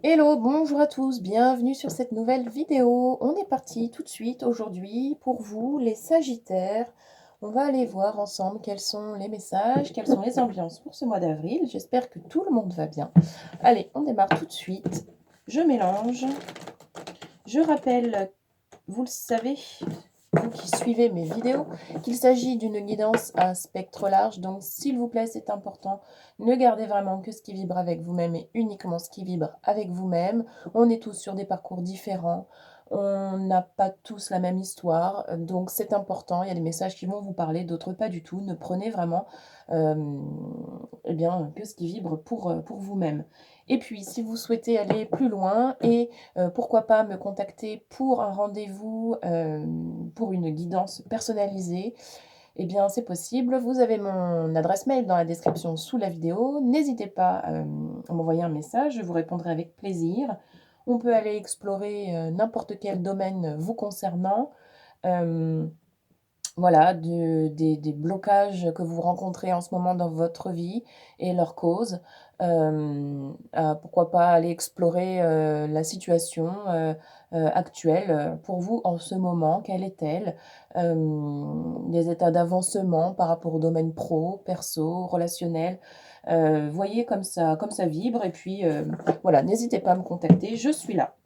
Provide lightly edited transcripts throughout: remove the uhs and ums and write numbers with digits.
Hello, bonjour à tous, bienvenue sur cette nouvelle vidéo. On est parti tout de suite aujourd'hui pour vous, les Sagittaires. On va aller voir ensemble quels sont les messages, quelles sont les ambiances pour ce mois d'avril. J'espère que tout le monde va bien. Allez, on démarre tout de suite. Je mélange. Je rappelle, vous le savez, vous qui suivez mes vidéos, qu'il s'agit d'une guidance à spectre large. Donc, s'il vous plaît, c'est important, ne gardez vraiment que ce qui vibre avec vous-même et uniquement ce qui vibre avec vous-même. On est tous sur des parcours différents. On n'a pas tous la même histoire, donc c'est important. Il y a des messages qui vont vous parler, d'autres pas du tout. Ne prenez vraiment eh bien, que ce qui vibre pour vous-même. Et puis, si vous souhaitez aller plus loin et pourquoi pas me contacter pour un rendez-vous, pour une guidance personnalisée, eh bien c'est possible. Vous avez mon adresse mail dans la description sous la vidéo. N'hésitez pas à m'envoyer un message, je vous répondrai avec plaisir. On peut aller explorer n'importe quel domaine vous concernant. Euh, voilà, des blocages que vous rencontrez en ce moment dans votre vie et leurs causes. Pourquoi pas aller explorer la situation actuelle pour vous en ce moment, quelle est-elle? Des états d'avancement par rapport au domaine pro, perso, relationnel. Voyez comme ça vibre et puis voilà, n'hésitez pas à me contacter, je suis là.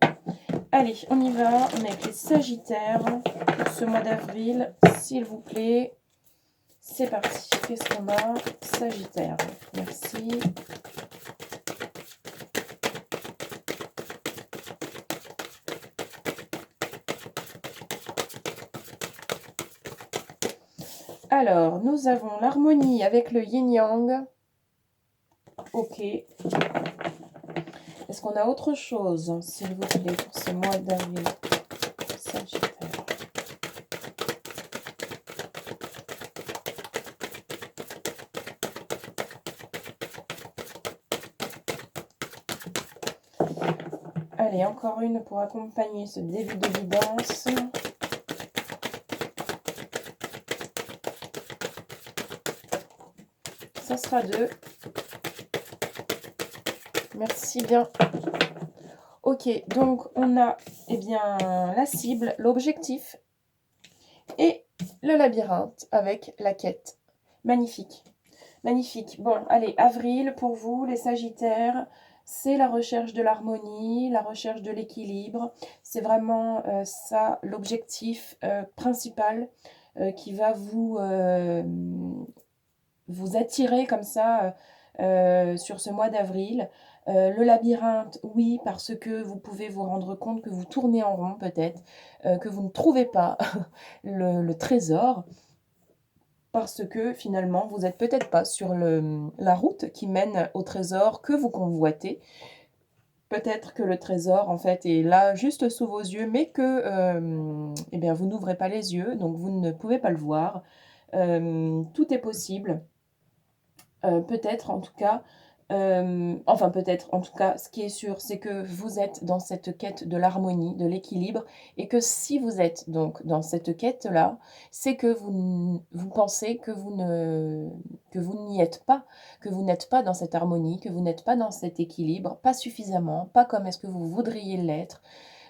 Allez, on y va, on est avec les Sagittaires pour ce mois d'avril, s'il vous plaît. C'est parti. Qu'est-ce qu'on a? Sagittaire. Merci. Alors, nous avons l'harmonie avec le yin-yang. Ok. Est-ce qu'on a autre chose, s'il vous plaît, pour ce mois d'avril? Sagittaire. Allez, encore une pour accompagner ce début de guidance. Ça sera 2. Merci bien. Ok, donc on a bien la cible, l'objectif et le labyrinthe avec la quête. Magnifique. Magnifique. Bon, allez, avril, pour vous, les Sagittaires, c'est la recherche de l'harmonie, la recherche de l'équilibre. C'est vraiment ça, l'objectif principal qui va vous attirer comme ça sur ce mois d'avril. Le labyrinthe, oui, parce que vous pouvez vous rendre compte que vous tournez en rond peut-être, que vous ne trouvez pas le trésor, parce que finalement, vous n'êtes peut-être pas sur la route qui mène au trésor que vous convoitez. Peut-être que le trésor, en fait, est là juste sous vos yeux, mais que eh bien, vous n'ouvrez pas les yeux, donc vous ne pouvez pas le voir. Tout est possible. Peut-être en tout cas, enfin peut-être en tout cas, ce qui est sûr, c'est que vous êtes dans cette quête de l'harmonie, de l'équilibre, et que si vous êtes donc dans cette quête-là, c'est que vous pensez que vous n'y êtes pas, que vous n'êtes pas dans cette harmonie, que vous n'êtes pas dans cet équilibre, pas suffisamment, pas comme est-ce que vous voudriez l'être.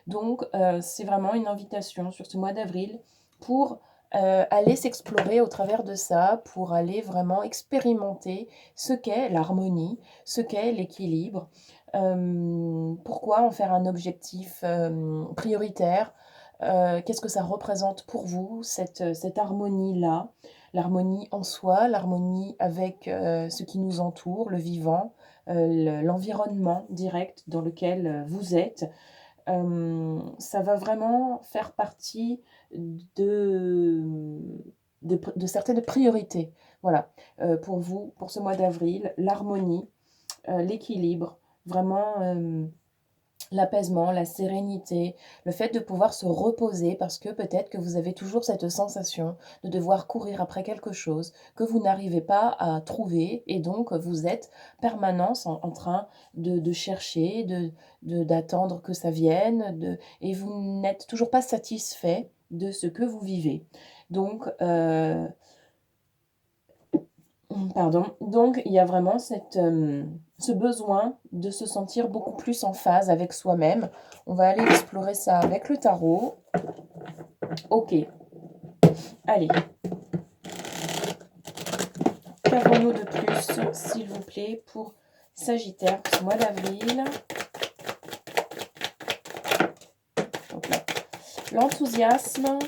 Donc c'est vraiment une invitation sur ce mois d'avril pour aller s'explorer au travers de ça, pour aller vraiment expérimenter ce qu'est l'harmonie, ce qu'est l'équilibre. Pourquoi en faire un objectif prioritaire? Qu'est-ce que ça représente pour vous, cette harmonie-là? L'harmonie en soi, l'harmonie avec ce qui nous entoure, le vivant, l'environnement direct dans lequel vous êtes. Ça va vraiment faire partie de, de certaines priorités. Voilà, pour vous, pour ce mois d'avril, l'harmonie, l'équilibre, vraiment l'apaisement, la sérénité, le fait de pouvoir se reposer parce que peut-être que vous avez toujours cette sensation de devoir courir après quelque chose que vous n'arrivez pas à trouver et donc vous êtes permanence en train de chercher, d'attendre que ça vienne et vous n'êtes toujours pas satisfait de ce que vous vivez. Donc, Pardon. Donc il y a vraiment ce besoin de se sentir beaucoup plus en phase avec soi-même. On va aller explorer ça avec le tarot. Ok, allez. Qu'avons-nous de plus, s'il vous plaît, pour Sagittaire, ce mois d'avril? L'enthousiasme.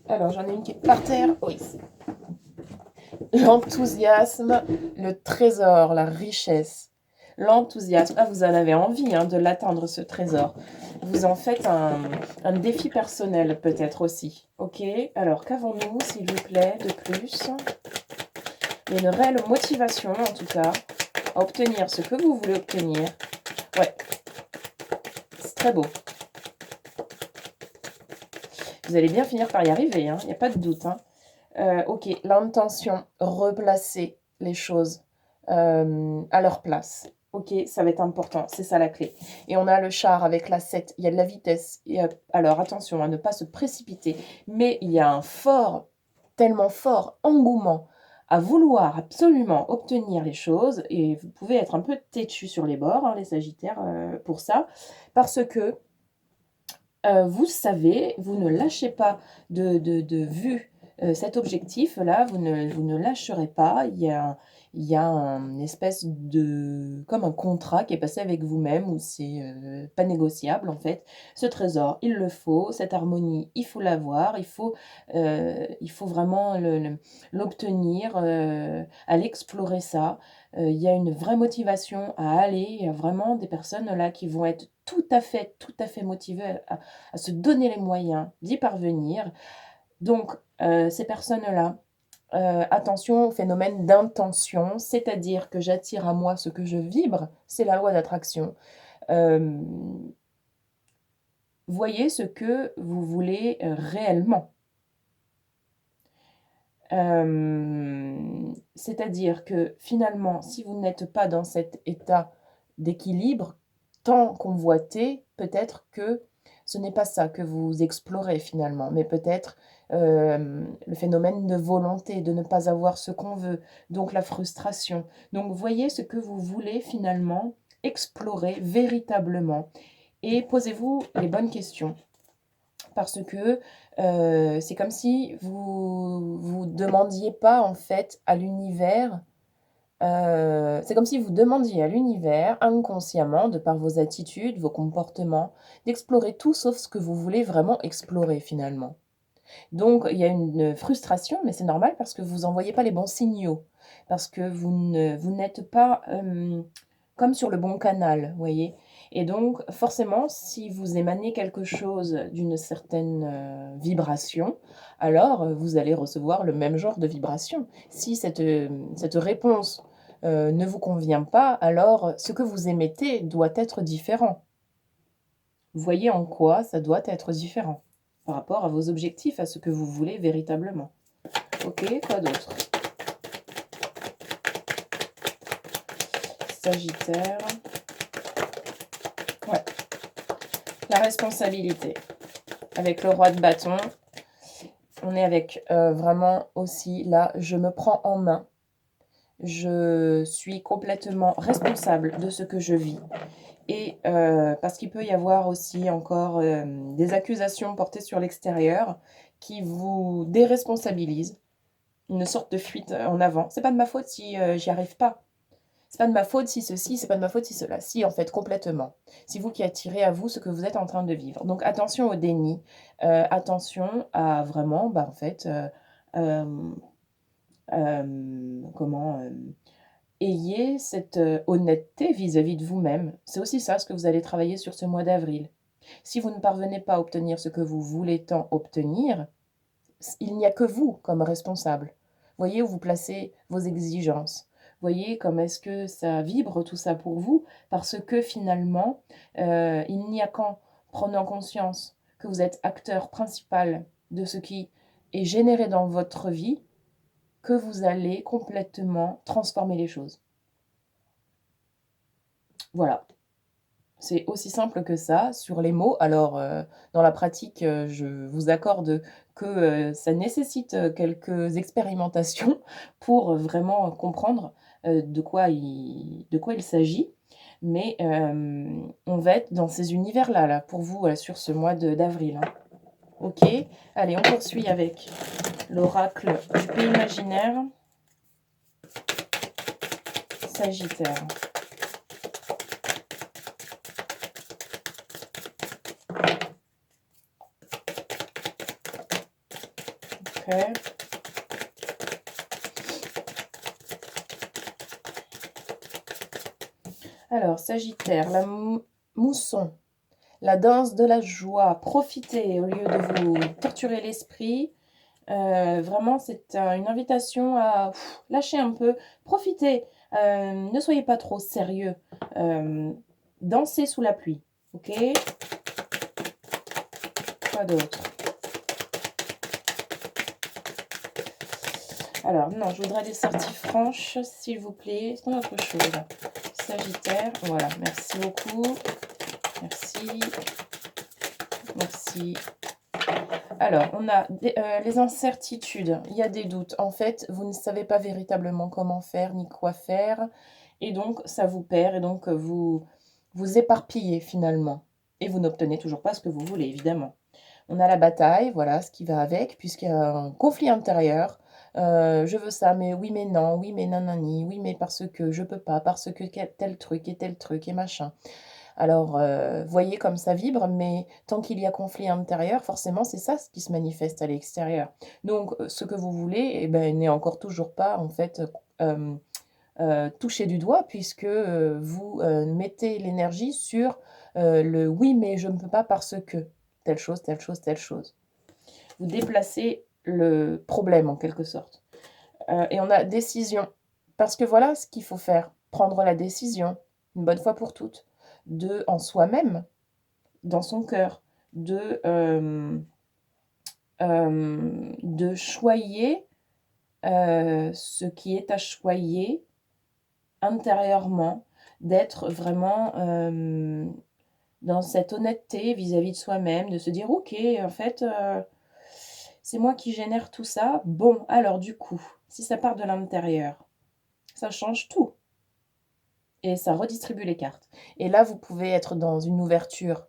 Alors, j'en ai une qui est par terre. Oui. L'enthousiasme, le trésor, la richesse. L'enthousiasme. Ah, vous en avez envie de l'atteindre, ce trésor. Vous en faites un défi personnel, peut-être aussi. Ok. Alors, qu'avons-nous, s'il vous plaît, de plus? Il y a une réelle motivation, en tout cas, à obtenir ce que vous voulez obtenir. Ouais. C'est très beau. Vous allez bien finir par y arriver, il n'y a pas de doute. Ok, l'intention, replacer les choses à leur place. Ok, ça va être important, c'est ça la clé. Et on a le char avec la 7, il y a de la vitesse. Alors attention à ne pas se précipiter, mais il y a un fort, tellement fort engouement à vouloir absolument obtenir les choses. Et vous pouvez être un peu têtu sur les bords, les Sagittaires, pour ça, parce que vous savez, vous ne lâchez pas de vue cet objectif-là, vous ne lâcherez pas. Il y a une espèce de... comme un contrat qui est passé avec vous-même, où c'est pas négociable en fait. Ce trésor, il le faut, cette harmonie, il faut l'avoir, il faut vraiment l'obtenir, aller explorer ça. Il y a une vraie motivation à aller, il y a vraiment des personnes là qui vont être tout à fait motivées à se donner les moyens d'y parvenir. Donc, ces personnes-là, attention au phénomène d'intention, c'est-à-dire que j'attire à moi ce que je vibre, c'est la loi d'attraction. Voyez ce que vous voulez réellement. C'est-à-dire que finalement, si vous n'êtes pas dans cet état d'équilibre, tant convoité, peut-être que ce n'est pas ça que vous explorez finalement, mais peut-être le phénomène de volonté, de ne pas avoir ce qu'on veut, donc la frustration. Donc voyez ce que vous voulez finalement explorer véritablement et posez-vous les bonnes questions. Parce que c'est comme si vous demandiez pas en fait à l'univers, c'est comme si vous demandiez à l'univers inconsciemment, de par vos attitudes, vos comportements, d'explorer tout sauf ce que vous voulez vraiment explorer finalement. Donc il y a une frustration, mais c'est normal parce que vous envoyez pas les bons signaux, parce que vous n'êtes pas comme sur le bon canal, vous voyez. Et donc forcément, si vous émanez quelque chose d'une certaine vibration, alors vous allez recevoir le même genre de vibration. Si cette réponse ne vous convient pas, alors ce que vous émettez doit être différent. Vous voyez en quoi ça doit être différent par rapport à vos objectifs, à ce que vous voulez véritablement. Ok, quoi d'autre? Sagittaire. Ouais. La responsabilité. Avec le roi de bâton, on est avec vraiment aussi là, je me prends en main. Je suis complètement responsable de ce que je vis. Et parce qu'il peut y avoir aussi encore des accusations portées sur l'extérieur qui vous déresponsabilisent, une sorte de fuite en avant. C'est pas de ma faute si j'y arrive pas. C'est pas de ma faute si ceci, c'est pas de ma faute si cela. Si, en fait, complètement. C'est vous qui attirez à vous ce que vous êtes en train de vivre. Donc attention au déni, attention à vraiment, en fait, euh, comment ayez cette honnêteté vis-à-vis de vous-même. C'est aussi ça ce que vous allez travailler sur ce mois d'avril. Si vous ne parvenez pas à obtenir ce que vous voulez tant obtenir, il n'y a que vous comme responsable. Voyez où vous placez vos exigences. Voyez comme est-ce que ça vibre tout ça pour vous, parce que finalement, il n'y a qu'en prenant conscience que vous êtes acteur principal de ce qui est généré dans votre vie, que vous allez complètement transformer les choses. Voilà. C'est aussi simple que ça sur les mots. Alors, dans la pratique, je vous accorde que, ça nécessite, quelques expérimentations pour vraiment comprendre, de quoi il s'agit. Mais, on va être dans ces univers-là, là, pour vous, sur ce mois d'avril, hein. OK? Allez, on poursuit avec l'oracle du pays imaginaire, Sagittaire. OK. Alors, Sagittaire, la mousson, la danse de la joie. Profitez au lieu de vous torturer l'esprit. Vraiment, c'est une invitation à lâcher un peu. Profitez. Ne soyez pas trop sérieux. Dansez sous la pluie. OK? Quoi d'autre? Alors, non, je voudrais des sorties franches, s'il vous plaît. Est-ce qu'on a autre chose? Sagittaire, voilà, merci beaucoup. Merci, merci. Alors, on a les incertitudes, il y a des doutes. En fait, vous ne savez pas véritablement comment faire ni quoi faire, et donc ça vous perd, et donc vous vous éparpillez finalement. Et vous n'obtenez toujours pas ce que vous voulez, évidemment. On a la bataille, voilà, ce qui va avec, puisqu'il y a un conflit intérieur. Je veux ça, mais oui, mais non, oui, mais nanani, oui, mais parce que je peux pas, parce que tel truc et machin. Alors, voyez comme ça vibre, mais tant qu'il y a conflit intérieur, forcément, c'est ça ce qui se manifeste à l'extérieur. Donc, ce que vous voulez, eh ben, n'est encore toujours pas, en fait, touché du doigt, puisque vous mettez l'énergie sur le oui, mais je ne peux pas parce que telle chose, telle chose, telle chose. Vous déplacez le problème en quelque sorte. Et on a décision. Parce que voilà ce qu'il faut faire. Prendre la décision, une bonne fois pour toutes, de en soi-même, dans son cœur, de choyer ce qui est à choyer intérieurement, d'être vraiment dans cette honnêteté vis-à-vis de soi-même, de se dire ok, en fait, c'est moi qui génère tout ça. Bon, alors du coup, si ça part de l'intérieur, ça change tout et ça redistribue les cartes. Et là, vous pouvez être dans une ouverture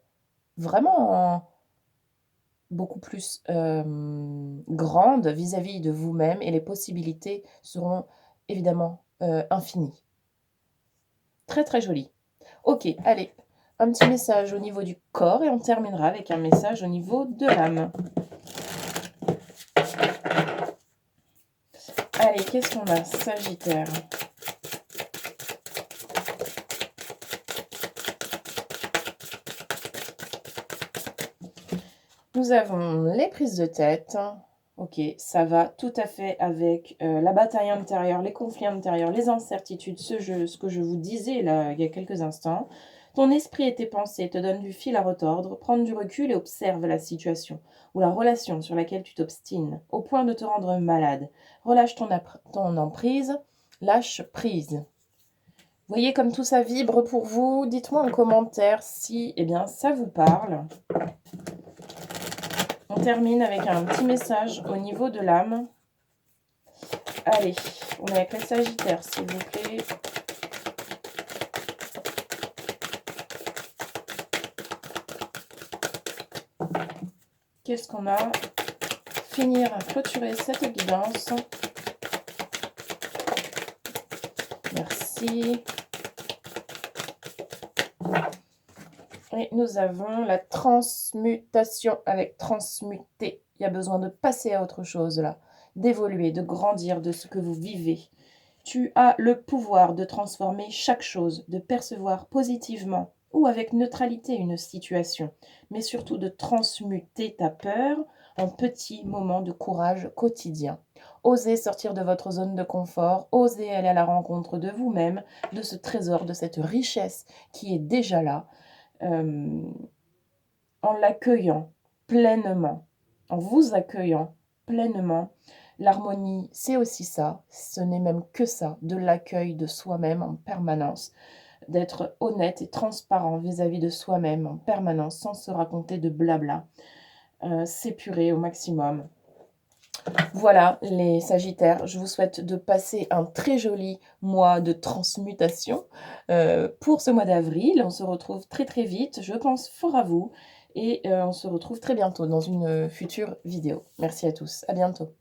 vraiment beaucoup plus grande vis-à-vis de vous-même, et les possibilités seront évidemment infinies. Très très joli. Ok, allez, un petit message au niveau du corps, et on terminera avec un message au niveau de l'âme. Allez, qu'est-ce qu'on a? Sagittaire. Nous avons les prises de tête. Ok, ça va tout à fait avec la bataille intérieure, les conflits intérieurs, les incertitudes, ce que je vous disais là il y a quelques instants. Ton esprit et tes pensées te donnent du fil à retordre. Prendre du recul et observe la situation ou la relation sur laquelle tu t'obstines, au point de te rendre malade. Relâche ton emprise, lâche prise. Voyez comme tout ça vibre pour vous. Dites-moi en commentaire si ça vous parle. On termine avec un petit message au niveau de l'âme. Allez, on est avec les Sagittaires, s'il vous plaît. Qu'est-ce qu'on a? Finir à clôturer cette guidance. Merci. Et nous avons la transmutation avec transmuter. Il y a besoin de passer à autre chose là, d'évoluer, de grandir de ce que vous vivez. Tu as le pouvoir de transformer chaque chose, de percevoir positivement ou avec neutralité une situation, mais surtout de transmuter ta peur en petits moments de courage quotidien. Osez sortir de votre zone de confort, osez aller à la rencontre de vous-même, de ce trésor, de cette richesse qui est déjà là, en l'accueillant pleinement, en vous accueillant pleinement. L'harmonie, c'est aussi ça, ce n'est même que ça, de l'accueil de soi-même en permanence. d'être honnête et transparent vis-à-vis de soi-même en permanence, sans se raconter de blabla, s'épurer au maximum. Voilà les sagittaires, je vous souhaite de passer un très joli mois de transmutation, pour ce mois d'avril. On se retrouve très, très vite, je pense fort à vous et on se retrouve très bientôt dans une, future vidéo. Merci à tous, à bientôt.